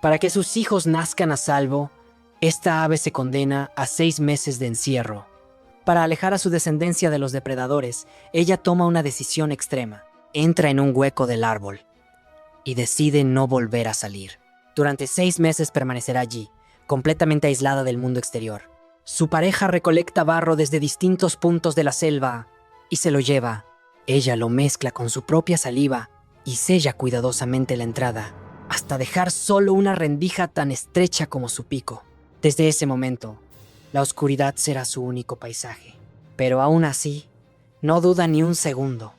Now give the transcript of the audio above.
Para que sus hijos nazcan a salvo, esta ave se condena a 6 meses de encierro. Para alejar a su descendencia de los depredadores, ella toma una decisión extrema. Entra en un hueco del árbol y decide no volver a salir. Durante 6 meses permanecerá allí, completamente aislada del mundo exterior. Su pareja recolecta barro desde distintos puntos de la selva y se lo lleva. Ella lo mezcla con su propia saliva y sella cuidadosamente la entrada, hasta dejar solo una rendija tan estrecha como su pico. Desde ese momento, la oscuridad será su único paisaje. Pero aún así, no duda ni un segundo.